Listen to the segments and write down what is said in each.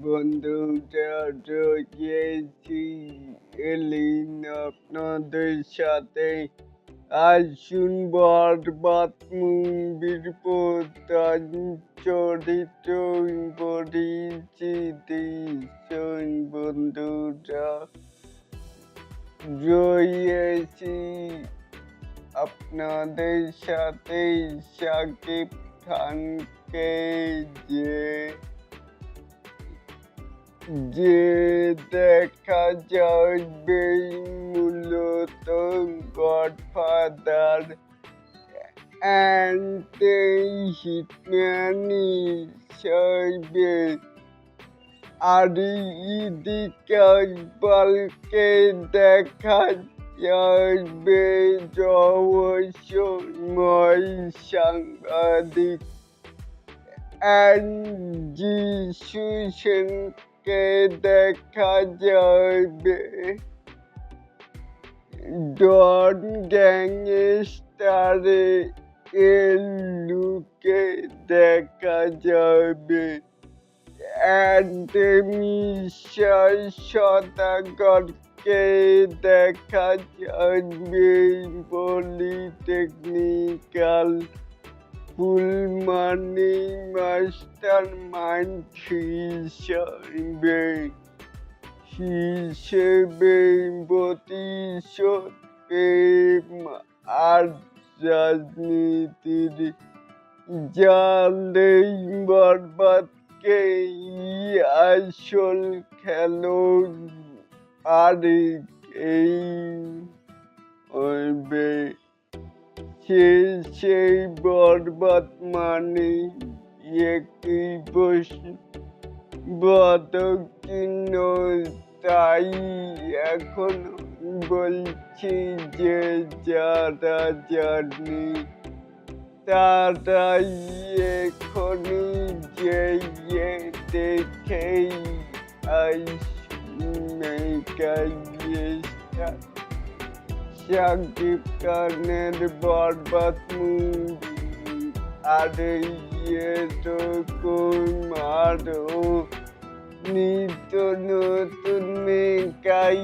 বন্ধুরা রয়েছি এলিন আপনাদের সাথে। আসুন বরবাদ মুভির প্রধান চরিত্র পরিচিতি বন্ধুরা রয়েছি আপনাদের সাথে শাকিব খানকে যে দেখা যাবে মূলত গডফাদার অ্যান্ড হিটম্যান হিসেবে। আর এদিকে ইকবালকে দেখা যাবে রহস্যময় সাংবাদিক অ্যাঞ্জি সেনকে দেখা যাবে ডন গ্যাংস্টারে এলুকে দেখা যাবে মিশা সদাগরকে দেখা যাবে পলিটেকনিক্যাল ফুলমানি মাস্টার মাইন্ড হিসেবে প্রতিশোধ প্রেম আর রাজনীতির জালে বরবাদকে আসল খেলোয়াড় এই হবে। সেই বরবাদ মানে একটি প্রশ্নবোধক চিহ্ন। তাই এখন বলছি যে যারা জানি তারাই এখনই যেয়ে দেখেই শাকিব খানের বরবাদ মুভি আর এরকম আরো নিত্য নতুন মেকাই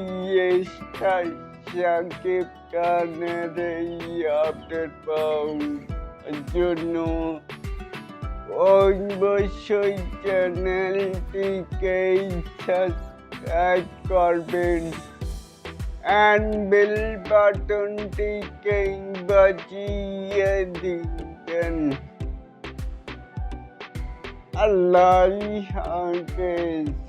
শাকিব খানের এই আপডেট পাওয়ার জন্য অবশ্যই চ্যানেলটিকে সাবস্ক্রাইব করবেন and bell বাটনটিকে বাজিয়ে দিবেন। আল্লাহ হাফেজ।